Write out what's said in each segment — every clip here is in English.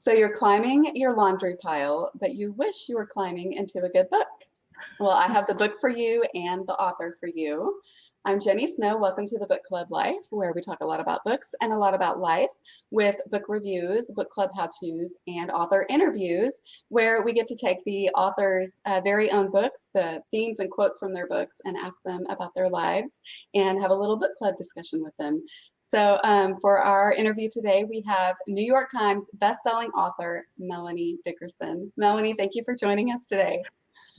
So you're climbing your laundry pile, but you wish you were climbing into a good book. Well, I have the book for you and the author for you. I'm Jenny Snow. Welcome to the Book Club Life, where we talk a lot about books and a lot about life with book reviews, book club how-tos, and author interviews, where we get to take the author's very own books, the themes and quotes from their books, and ask them about their lives and have a little book club discussion with them. So for our interview today, we have New York Times bestselling author Melanie Dickerson. Melanie, thank you for joining us today.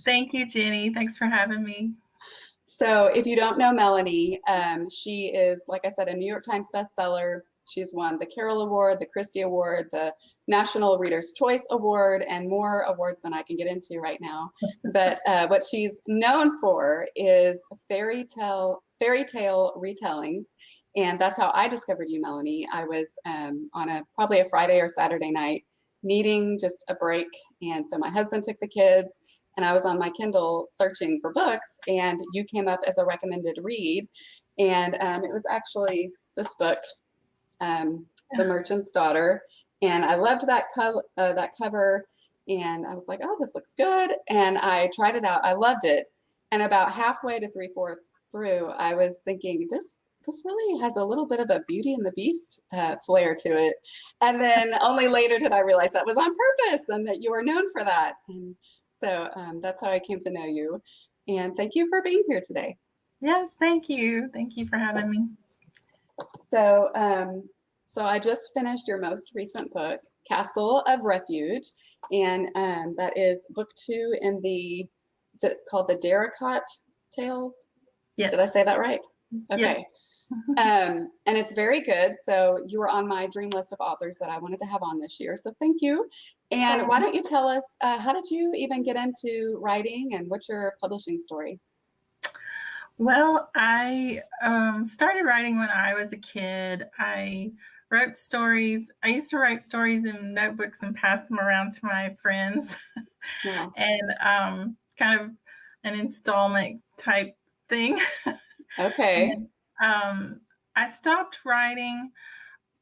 Thank you, Jenny. Thanks for having me. So if you don't know Melanie, she is, like I said, a New York Times bestseller. She's won the Carol Award, the Christie Award, the National Reader's Choice Award, and more awards than I can get into right now. But what she's known for is fairy tale retellings. And that's how I discovered you, Melanie. I was on probably a Friday or Saturday night needing just a break. And so my husband took the kids, and I was on my Kindle searching for books, and you came up as a recommended read. And it was actually this book, The Merchant's Daughter. And I loved that cover, and I was like, oh, this looks good. And I tried it out. I loved it. And about halfway to 3/4 through, I was thinking, this really has a little bit of a Beauty and the Beast flair to it. And then only later did I realize that was on purpose and that you were known for that. And so that's how I came to know you. And thank you for being here today. Yes, thank you. Thank you for having me. So, so I just finished your most recent book, Castle of Refuge. And that is book 2 in the, is it called the Daracot Tales? Yes. Did I say that right? Okay. Yes. And it's very good. So you were on my dream list of authors that I wanted to have on this year. So thank you. And why don't you tell us, how did you even get into writing, and what's your publishing story? Well, I started writing when I was a kid. I wrote stories. I used to write stories in notebooks and pass them around to my friends. Yeah. And kind of an installment type thing. Okay. And, I stopped writing.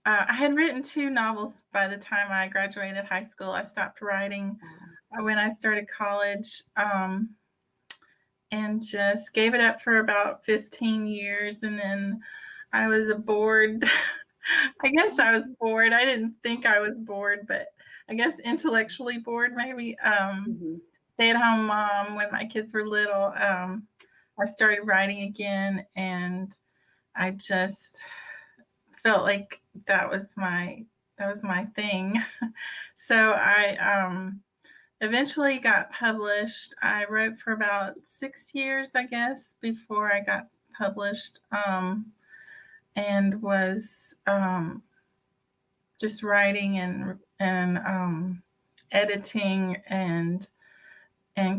I had written 2 novels by the time I graduated high school. I stopped writing when I started college, and just gave it up for about 15 years. And then I was bored. I guess I was bored. I didn't think I was bored, but I guess intellectually bored, maybe. Stay-at-home mom when my kids were little. I started writing again, and I just felt like that was my thing. So I eventually got published. I wrote for about 6 years, I guess, before I got published, and was just writing and editing and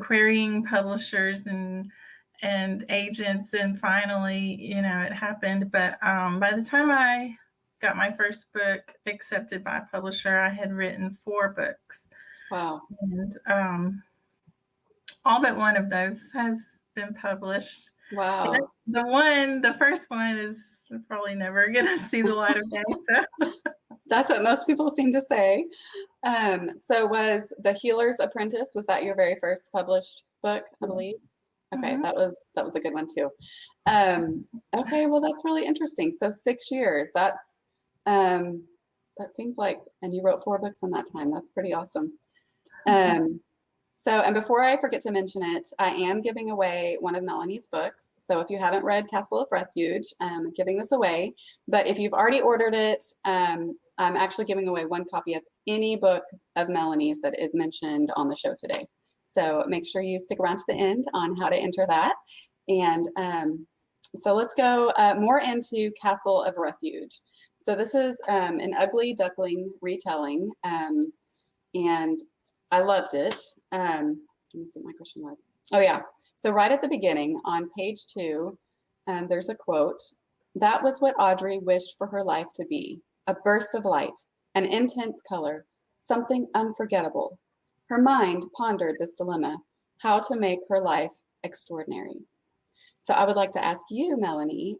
querying publishers and agents, and finally, it happened. But by the time I got my first book accepted by a publisher, I had written 4 books. Wow. And all but one of those has been published. Wow. The first one is probably never going to see the light of day. So. That's what most people seem to say. So was The Healer's Apprentice, was that your very first published book, I believe? Okay, that was a good one too. Okay, well, that's really interesting. So 6 years, that seems like, and you wrote 4 books in that time. That's pretty awesome. So, and before I forget to mention it, I am giving away one of Melanie's books. So if you haven't read Castle of Refuge, I'm giving this away. But if you've already ordered it, I'm actually giving away 1 copy of any book of Melanie's that is mentioned on the show today. So make sure you stick around to the end on how to enter that. And so let's go more into Castle of Refuge. So this is an Ugly Duckling retelling, and I loved it. Let me see what my question was. Oh yeah, so right at the beginning on page 2, there's a quote. "That was what Audrey wished for her life to be, a burst of light, an intense color, something unforgettable. Her mind pondered this dilemma, how to make her life extraordinary." So I would like to ask you, Melanie,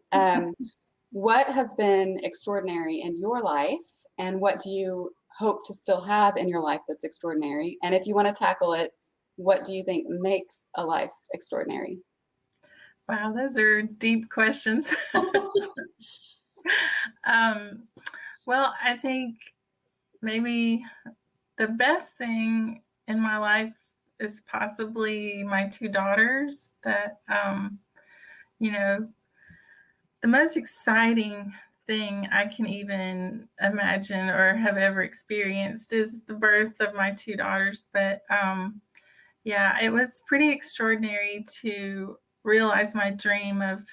what has been extraordinary in your life, and what do you hope to still have in your life that's extraordinary? And if you want to tackle it, what do you think makes a life extraordinary? Wow, those are deep questions. Well, I think maybe the best thing in my life is possibly my two daughters that, you know, the most exciting thing I can even imagine or have ever experienced is the birth of my two daughters. But yeah, it was pretty extraordinary to realize my dream of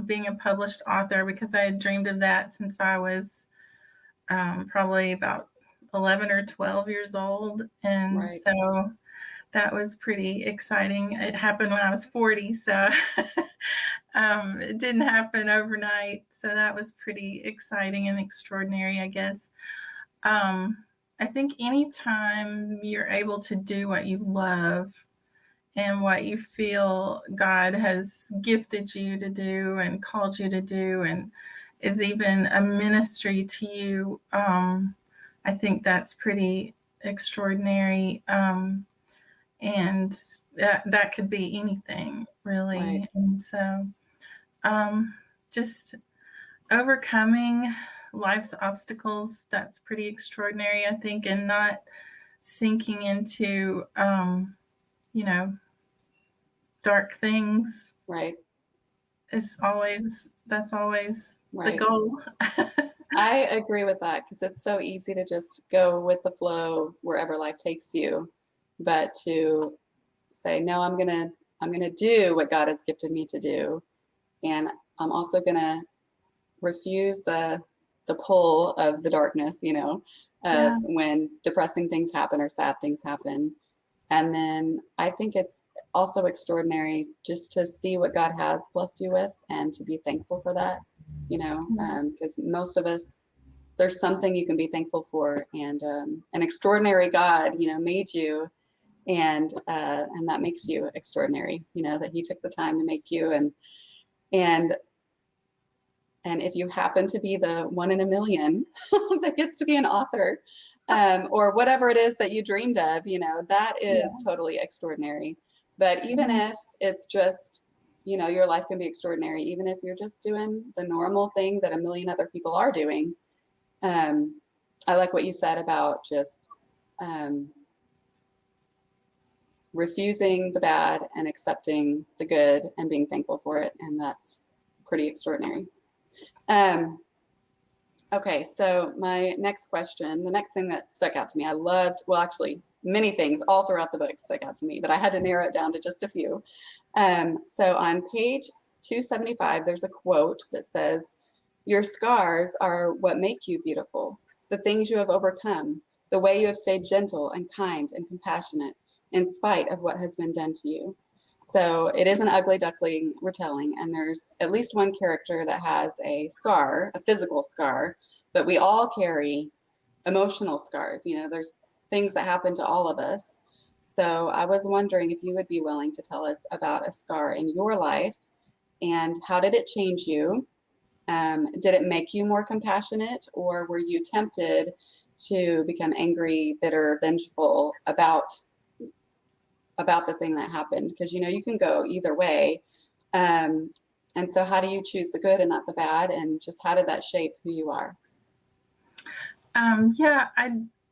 being a published author, because I had dreamed of that since I was probably about 11 or 12 years old. And Right. so that was pretty exciting. It happened when I was 40, so it didn't happen overnight. So that was pretty exciting and extraordinary, I guess. I think anytime you're able to do what you love and what you feel God has gifted you to do and called you to do, and is even a ministry to you, I think that's pretty extraordinary. And that could be anything, really. Right. And so just overcoming life's obstacles, that's pretty extraordinary, I think, and not sinking into, you know, dark things Right. that's always the Right. goal. I agree with that, because it's so easy to just go with the flow wherever life takes you, but to say, no, I'm gonna do what God has gifted me to do, and I'm also gonna refuse the pull of the darkness, of Yeah, when depressing things happen or sad things happen. And then I think it's also extraordinary just to see what God has blessed you with and to be thankful for that, because most of us, there's something you can be thankful for, and an extraordinary God, made you, and that makes you extraordinary. That He took the time to make you, and if you happen to be the one in a million that gets to be an author, or whatever it is that you dreamed of, that is yeah, totally extraordinary. But even yeah. if it's just, your life can be extraordinary, even if you're just doing the normal thing that a million other people are doing. I like what you said about just refusing the bad and accepting the good and being thankful for it. And that's pretty extraordinary. Okay, so my next question, the next thing that stuck out to me, I loved, well, actually, many things all throughout the book stuck out to me, but I had to narrow it down to just a few. So on page 275, there's a quote that says, "Your scars are what make you beautiful, the things you have overcome, the way you have stayed gentle and kind and compassionate in spite of what has been done to you." So it is an ugly duckling retelling, and there's at least one character that has a scar, a physical scar, but we all carry emotional scars. There's things that happen to all of us. So I was wondering if you would be willing to tell us about a scar in your life, and how did it change you? Did it make you more compassionate, or were you tempted to become angry, bitter, vengeful about the thing that happened? Because you can go either way. And so how do you choose the good and not the bad, and just how did that shape who you are? Yeah,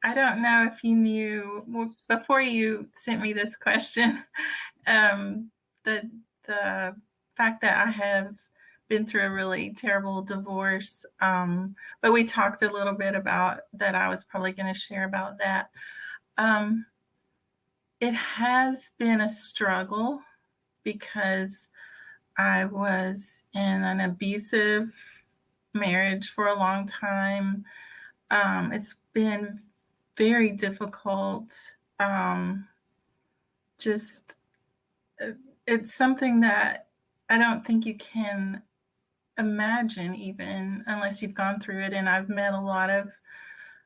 I don't know if you knew, well, before you sent me this question, um, the the fact that I have been through a really terrible divorce. But we talked a little bit about that. I was probably going to share about that. Um, it has been a struggle because I was in an abusive marriage for a long time. It's been very difficult. Um, just it's something that I don't think you can imagine, even unless you've gone through it. And I've met a lot of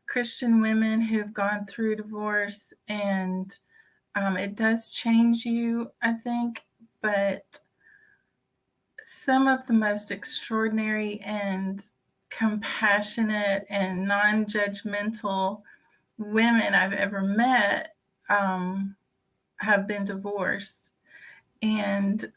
Christian women who've gone through divorce, and it does change you, I think. But some of the most extraordinary and compassionate and non-judgmental women I've ever met have been divorced. And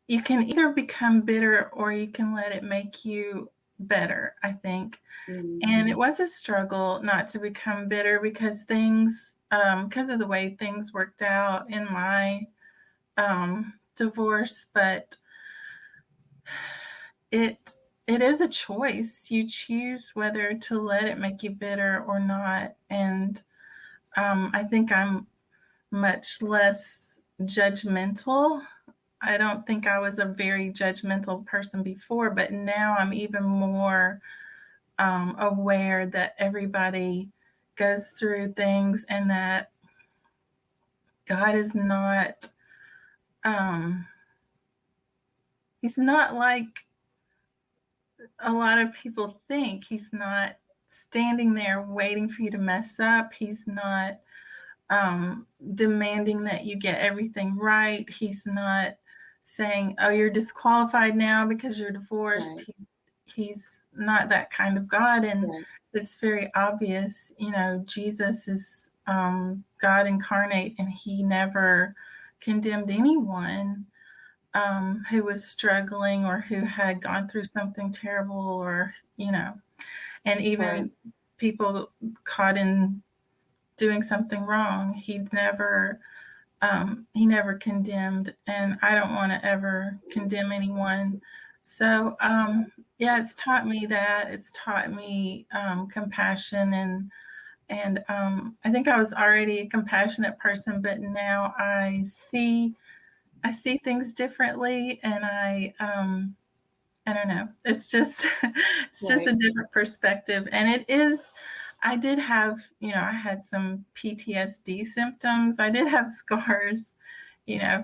you can either become bitter or you can let it make you better, I think. And it was a struggle not to become bitter because because of the way things worked out in my divorce, but it is a choice. You choose whether to let it make you bitter or not. And I think I'm much less judgmental. I don't think I was a very judgmental person before, but now I'm even more aware that everybody goes through things and that God is not, he's not like a lot of people think. He's not standing there waiting for you to mess up. He's not demanding that you get everything right. He's not saying, oh, you're disqualified now because you're divorced. Right. He's not that kind of God. And Right. it's very obvious, Jesus is God incarnate, and he never condemned anyone who was struggling or who had gone through something terrible, or, and even Right. people caught in doing something wrong. He never condemned, and I don't want to ever condemn anyone. So yeah, it's taught me that. It's taught me compassion, and I think I was already a compassionate person, but now I see things differently, and I don't know. It's just it's just a Right. different perspective, and it is. I did have, I had some PTSD symptoms. I did have scars,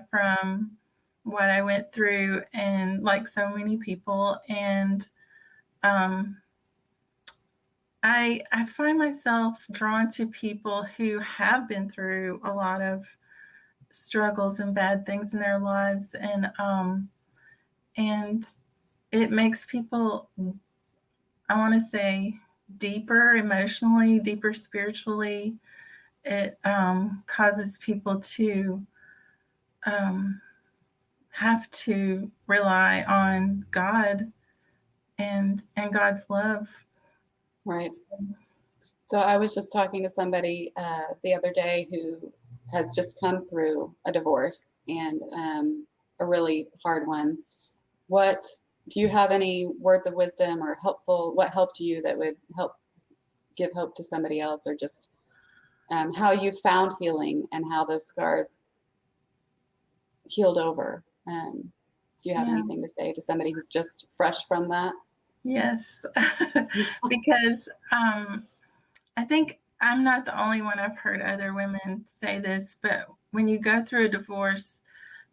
from what I went through, and like so many people. And I find myself drawn to people who have been through a lot of struggles and bad things in their lives, and it makes people, I want to say, deeper emotionally, deeper spiritually. It causes people to have to rely on God and God's love. Right. So I was just talking to somebody the other day who has just come through a divorce, and a really hard one. What do you have any words of wisdom or what helped you that would help give hope to somebody else, or just how you found healing and how those scars healed over? Do you have Yeah. anything to say to somebody who's just fresh from that? Yes, because I think I'm not the only one. I've heard other women say this, but when you go through a divorce,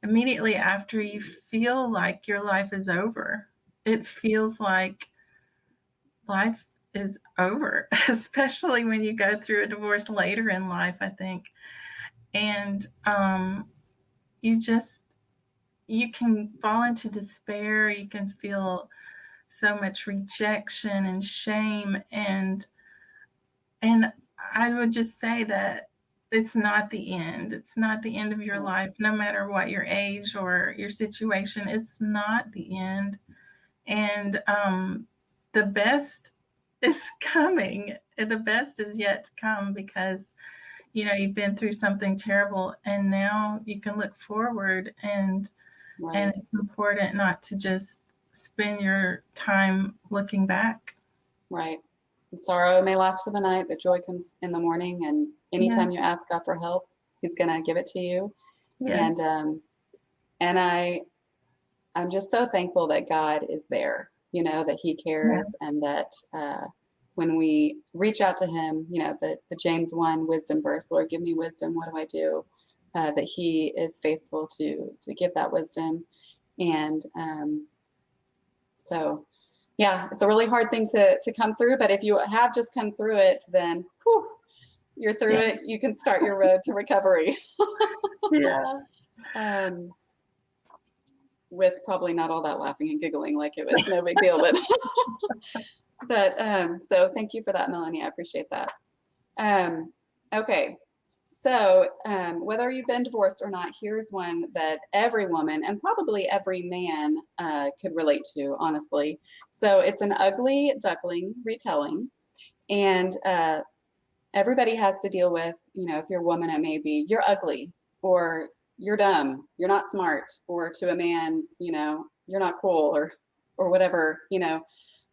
immediately after, you feel like your life is over. It feels like life is over, especially when you go through a divorce later in life, I think. And you can fall into despair. You can feel so much rejection and shame, and I would just say that it's not the end. It's not the end of your life, no matter what your age or your situation. It's not the end. And the best is coming. The best is yet to come, because you've been through something terrible, and now you can look forward, and Right. it's important not to just spend your time looking back. Right. And sorrow may last for the night, but joy comes in the morning. And anytime you ask God for help, He's gonna give it to you. Yes. And I'm just so thankful that God is there, that He cares, and that when we reach out to Him, the James 1 wisdom verse, Lord, give me wisdom. What do I do? That He is faithful to give that wisdom. And so, yeah, it's a really hard thing to come through. But if you have just come through it, then whew, you're through it. You can start your road to recovery. Yeah. With probably not all that laughing and giggling, like it was no big deal, but But so thank you for that, Melanie. I appreciate that. Okay. So whether you've been divorced or not, here's one that every woman and probably every man could relate to, honestly. So it's an ugly duckling retelling. And everybody has to deal with, if you're a woman, it may be you're ugly or you're dumb, you're not smart, or to a man, you're not cool or whatever,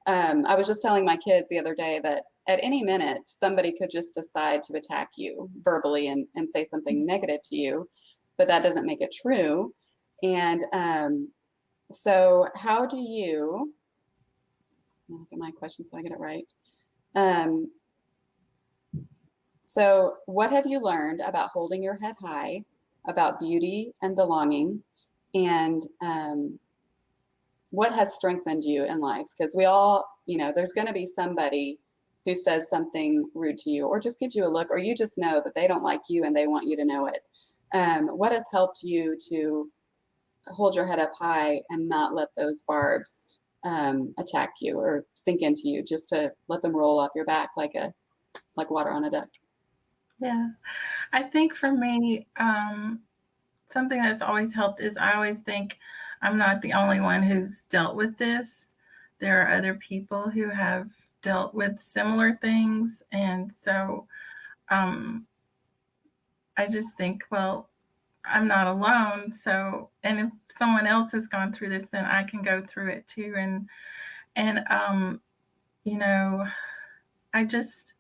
I was just telling my kids the other day that at any minute, somebody could just decide to attack you verbally and say something negative to you, but that doesn't make it true. And so how do you, look at my question so I get it right. So what have you learned about holding your head high, about beauty and belonging, and what has strengthened you in life? Because we all, there's going to be somebody who says something rude to you or just gives you a look, or you just know that they don't like you and they want you to know it. What has helped you to hold your head up high and not let those barbs attack you or sink into you, just to let them roll off your back like water on a duck? Yeah, I think for me, something that's always helped is I always think I'm not the only one who's dealt with this. There are other people who have dealt with similar things. And so I just think, well, I'm not alone. So, and if someone else has gone through this, then I can go through it too. And I just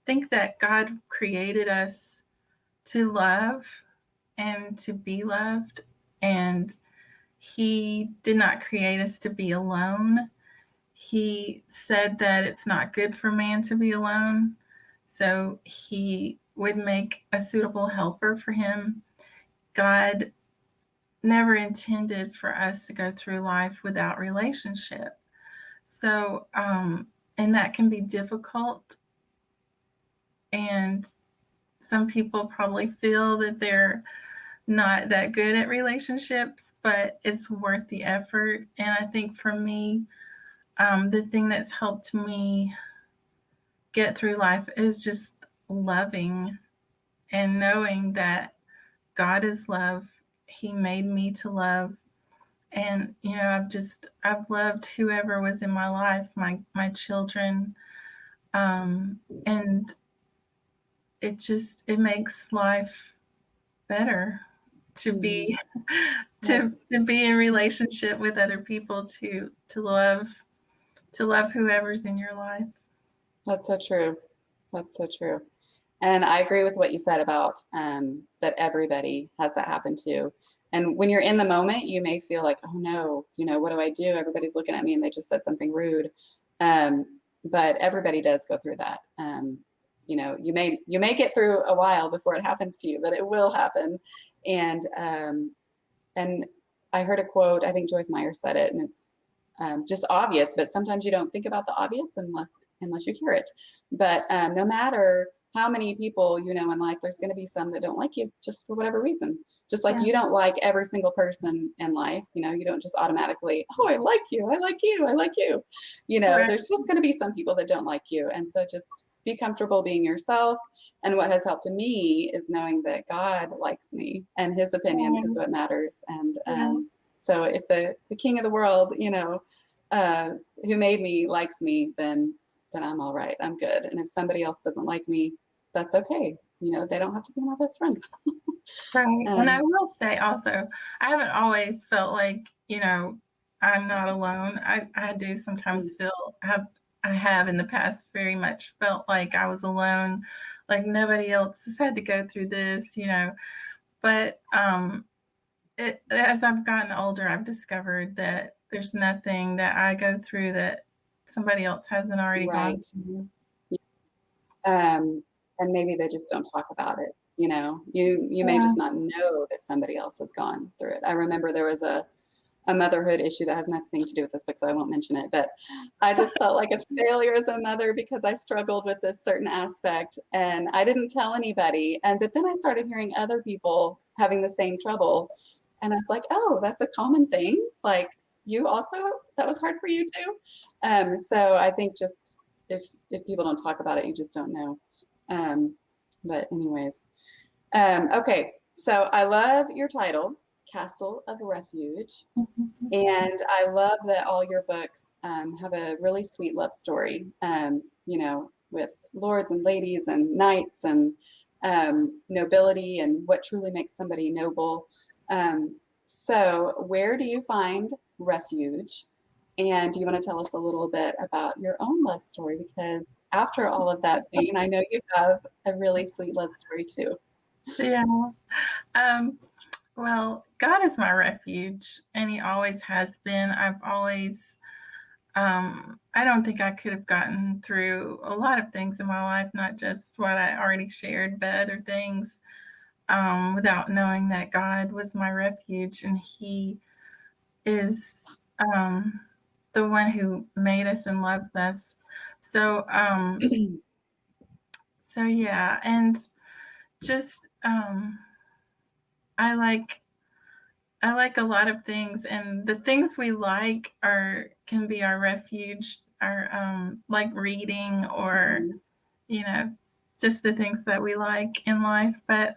think that God created us to love and to be loved. And He did not create us to be alone. He said that it's not good for man to be alone. So He would make a suitable helper for him. God never intended for us to go through life without relationship. So, and that can be difficult. And some people probably feel that they're not that good at relationships, but it's worth the effort. And I think for me, the thing that's helped me get through life is just loving and knowing that God is love. He made me to love. And, I've loved whoever was in my life, my children. And it makes life better to be to be in relationship with other people, to love whoever's in your life. That's so true. That's so true. And I agree with what you said about that everybody has that happen to. And when you're in the moment, you may feel like, oh no, what do I do? Everybody's looking at me and they just said something rude. But everybody does go through that. You may get through a while before it happens to you, but it will happen. And I heard a quote, I think Joyce Meyer said it, and it's just obvious, but sometimes you don't think about the obvious unless you hear it. But no matter how many people in life, there's going to be some that don't like you just for whatever reason. Just like you don't like every single person in life, you don't just automatically, oh, I like you, I like you, I like you. Correct. There's just going to be some people that don't like you. And so just be comfortable being yourself. And what has helped me is knowing that God likes me and His opinion is what matters. And so if the King of the world, who made me likes me, then I'm all right. I'm good. And if somebody else doesn't like me, that's okay. They don't have to be my best friend. Right. And I will say also, I haven't always felt like, I'm not alone. I do sometimes feel, I have in the past very much felt like I was alone, like nobody else has had to go through this, But as I've gotten older, I've discovered that there's nothing that I go through that somebody else hasn't already gone through. And maybe they just don't talk about it. You may just not know that somebody else has gone through it. I remember there was a motherhood issue that has nothing to do with this book, so I won't mention it, but I just felt like a failure as a mother because I struggled with this certain aspect and I didn't tell anybody. But then I started hearing other people having the same trouble. And I was like, oh, that's a common thing. Like, you also that was hard for you too. So I think just if people don't talk about it, you just don't know. But anyways, okay. So I love your title, Castle of Refuge. And I love that all your books have a really sweet love story, you know, with lords and ladies and knights and nobility and what truly makes somebody noble. So where do you find refuge? And do you want to tell us a little bit about your own love story? Because after all of that, Jane, I know you have a really sweet love story too. Yeah. Well, God is my refuge, and He always has been. I've always, I don't think I could have gotten through a lot of things in my life, not just what I already shared, but other things, without knowing that God was my refuge, and He is the one who made us and loves us. So, so yeah, and just I like a lot of things, and the things we like can be our refuge, our like reading or you know, just the things that we like in life. But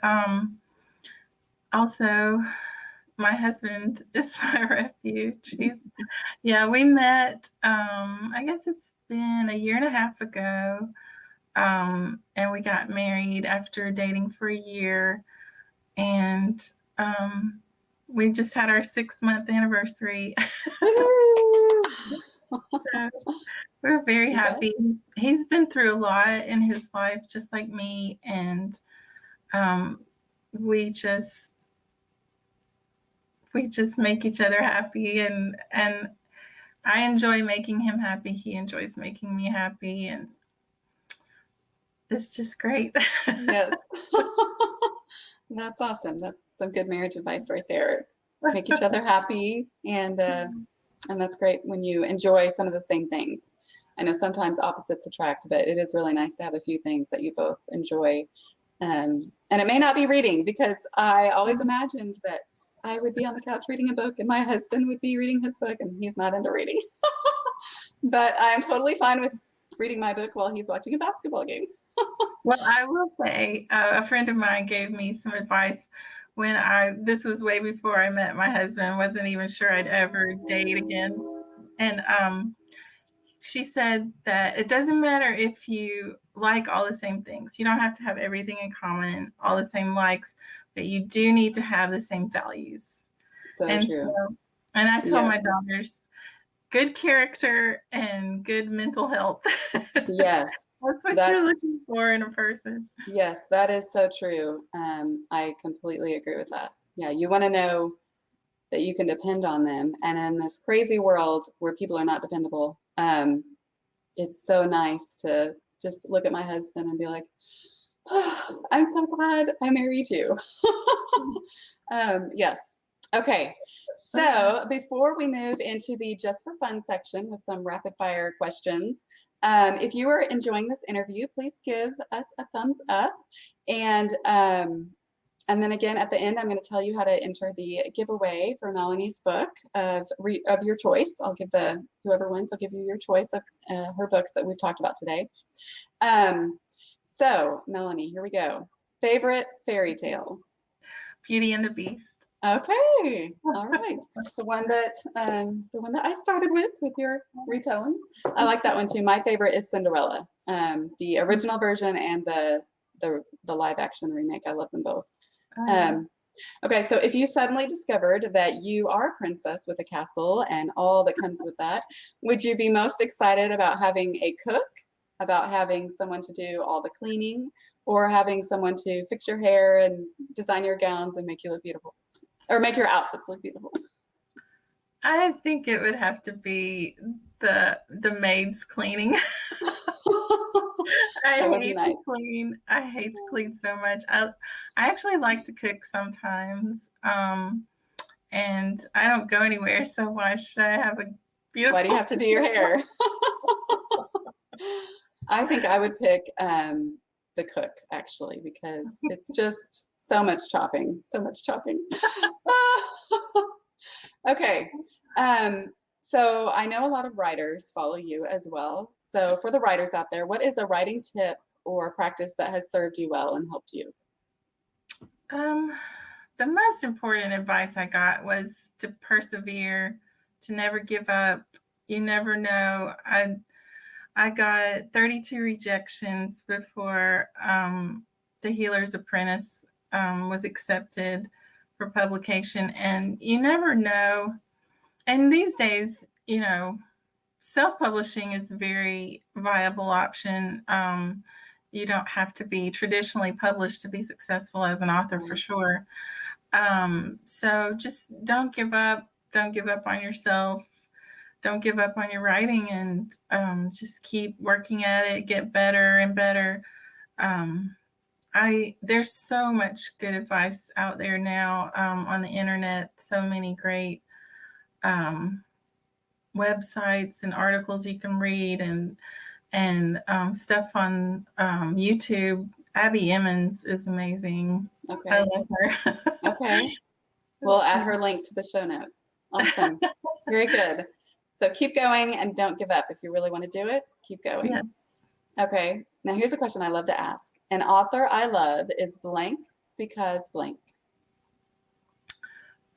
also my husband is my refuge. We met I guess it's been a year and a half ago. And we got married after dating for a year, and we just had our 6-month anniversary. So we're very happy. Yes. He's been through a lot in his life, just like me, and we just make each other happy, and I enjoy making him happy. He enjoys making me happy, and it's just great. Yes. That's awesome. That's some good marriage advice right there. Is make each other happy, and that's great when you enjoy some of the same things. I know sometimes opposites attract, but it is really nice to have a few things that you both enjoy. And it may not be reading, because I always imagined that I would be on the couch reading a book and my husband would be reading his book, and he's not into reading. But I'm totally fine with reading my book while he's watching a basketball game. Well, I will say, a friend of mine gave me some advice when this was way before I met my husband, wasn't even sure I'd ever date again. And she said that it doesn't matter if you like all the same things. You don't have to have everything in common, all the same likes, but you do need to have the same values. So true. And I tell my daughters, good character and good mental health. Yes. That's what you're looking for in a person. Yes, that is so true. I completely agree with that. Yeah, you want to know that you can depend on them. And in this crazy world where people are not dependable, it's so nice to just look at my husband and be like, oh, I'm so glad I married you. Yes. Okay. So before we move into the just for fun section with some rapid fire questions, if you are enjoying this interview, please give us a thumbs up. And then again, at the end, I'm going to tell you how to enter the giveaway for Melanie's book of your choice. I'll give whoever wins, I'll give you your choice of her books that we've talked about today. So Melanie, here we go. Favorite fairy tale? Beauty and the Beast. Okay, all right. The one that I started with your retellings. I like that one too. My favorite is Cinderella, the original version and the live action remake. I love them both. Okay, so if you suddenly discovered that you are a princess with a castle and all that comes with that, would you be most excited about having a cook, about having someone to do all the cleaning, or having someone to fix your hair and design your gowns and make you look beautiful? Or make your outfits look beautiful? I think it would have to be the maids cleaning. I hate to clean. I hate to clean so much. I actually like to cook sometimes, and I don't go anywhere. So why should I have a beautiful? Why do you have to do your hair? I think I would pick the cook, actually, because it's just so much chopping, so much chopping. Okay. So I know a lot of writers follow you as well. So for the writers out there, what is a writing tip or practice that has served you well and helped you? The most important advice I got was to persevere, to never give up. You never know. I got 32 rejections before The Healer's Apprentice was accepted for publication, and you never know. And these days, self-publishing is a very viable option. You don't have to be traditionally published to be successful as an author, for sure. So just don't give up. Don't give up on yourself. Don't give up on your writing, and just keep working at it. Get better and better. There's so much good advice out there now on the internet. So many great websites and articles you can read, and stuff on YouTube. Abby Emmons is amazing. Okay. I love her. Okay. We'll add her link to the show notes. Awesome. Very good. So keep going and don't give up. If you really want to do it, keep going. Yeah. Okay. Now here's a question I love to ask. An author I love is blank because blank.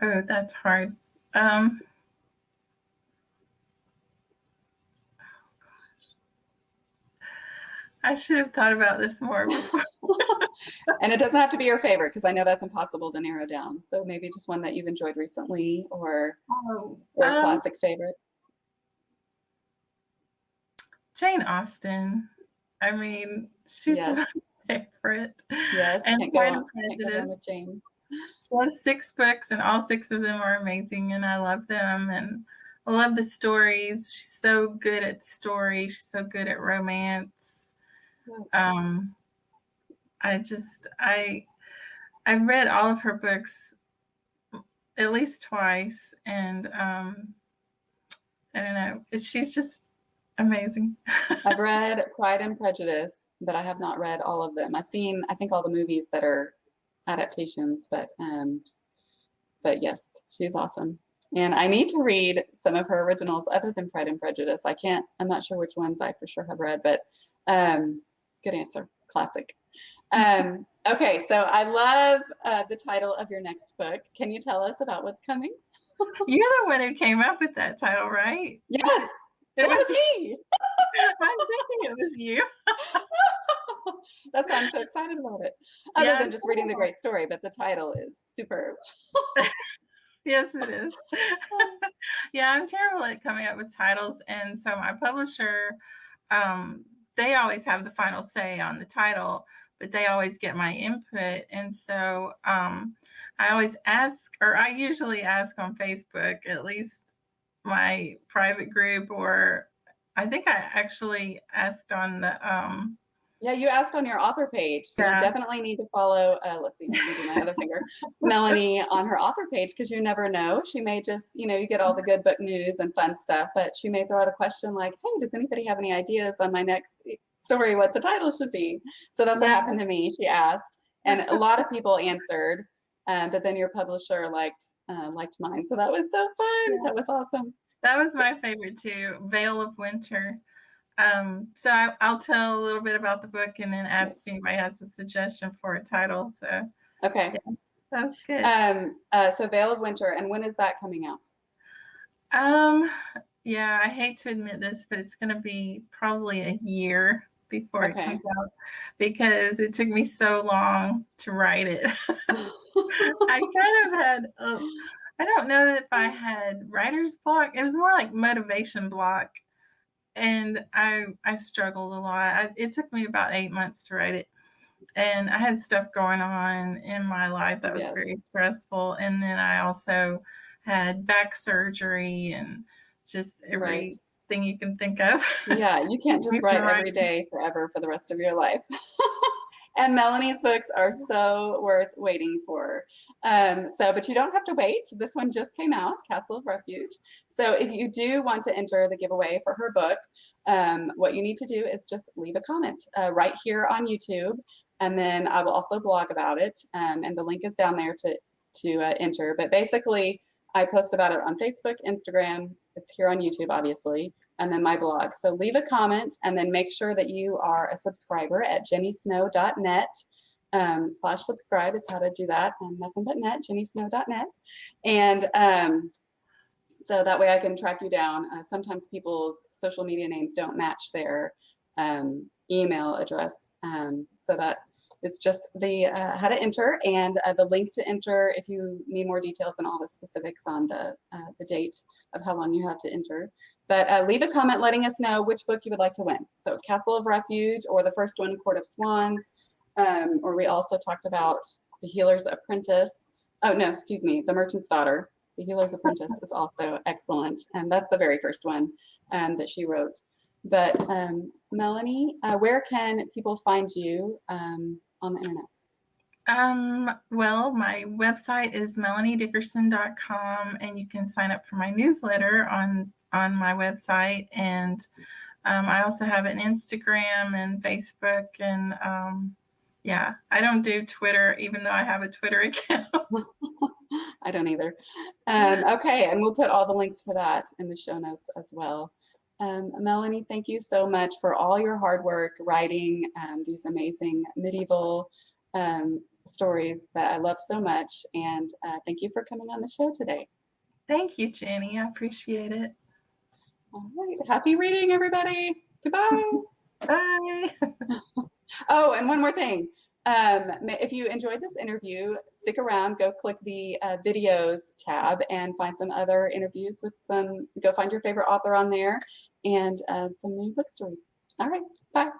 Oh, that's hard. I should have thought about this more before. And it doesn't have to be your favorite, because I know that's impossible to narrow down. So maybe just one that you've enjoyed recently, or a classic favorite. Jane Austen. I mean, she's my favorite. Yes, and can't Pride go and wrong with Jane. She has 6 books, and all 6 of them are amazing, and I love them, and I love the stories. She's so good at stories. She's so good at romance. Yes. I've read all of her books at least twice, and I don't know. She's just amazing. I've read Pride and Prejudice, but I have not read all of them. I've seen, I think, all the movies that are adaptations, but yes, she's awesome. And I need to read some of her originals other than Pride and Prejudice. I'm not sure which ones I for sure have read, but good answer. Classic. Okay, so I love the title of your next book. Can you tell us about what's coming? You're the one who came up with that title, right? Yes, it was me. I'm thinking it was you. That's why I'm so excited about it. Other than just reading the great story, but the title is superb. Yes, it is. Yeah, I'm terrible at coming up with titles. And so my publisher, they always have the final say on the title, but they always get my input. And so I usually ask on Facebook, at least my private group, or I think I actually asked on the yeah, you asked on your author page, so you definitely need to follow, let's see, let me do my other finger, Melanie on her author page, because you never know. She may just, you get all the good book news and fun stuff, but she may throw out a question like, hey, does anybody have any ideas on my next story, what the title should be? So that's what happened to me. She asked, and a lot of people answered, but then your publisher liked mine. So that was so fun. That was awesome. That was my favorite too, Veil of Winter. So I'll tell a little bit about the book and then ask if anybody has a suggestion for a title. So okay, yeah, that's good. So Veil of Winter, and when is that coming out? Yeah, I hate to admit this, but it's going to be probably a year before it comes out, because it took me so long to write it. I kind of had, I don't know if I had writer's block. It was more like motivation block. And I struggled a lot. It took me about 8 months to write it. And I had stuff going on in my life that was very stressful. And then I also had back surgery and just everything you can think of. Yeah, you can't just write every day forever for the rest of your life. And Melanie's books are so worth waiting for. But you don't have to wait. This one just came out, Castle of Refuge. So if you do want to enter the giveaway for her book, what you need to do is just leave a comment right here on YouTube. And then I will also blog about it. And the link is down there to enter. But basically, I post about it on Facebook, Instagram. It's here on YouTube, obviously, and then my blog. So leave a comment and then make sure that you are a subscriber at jennysnow.net. /subscribe is how to do that. Nothing but net, jennysnow.net. And so that way I can track you down. Sometimes people's social media names don't match their email address. So that it's just the how to enter and the link to enter if you need more details and all the specifics on the date of how long you have to enter. But leave a comment letting us know which book you would like to win. So Castle of Refuge, or the first one, Court of Swans, or we also talked about The Healer's Apprentice. Oh no, excuse me, The Merchant's Daughter. The Healer's Apprentice is also excellent, and that's the very first one that she wrote. But Melanie, where can people find you on the internet? Well, my website is melaniedickerson.com, and you can sign up for my newsletter on my website. And I also have an Instagram and Facebook, and yeah, I don't do Twitter, even though I have a Twitter account. I don't either. Okay, and we'll put all the links for that in the show notes as well. Melanie, thank you so much for all your hard work writing these amazing medieval stories that I love so much. And thank you for coming on the show today. Thank you, Jenny. I appreciate it. All right. Happy reading, everybody. Goodbye. Bye. Oh, and one more thing. If you enjoyed this interview, stick around, go click the videos tab and find some other interviews with go find your favorite author on there and some new books to read. All right, bye.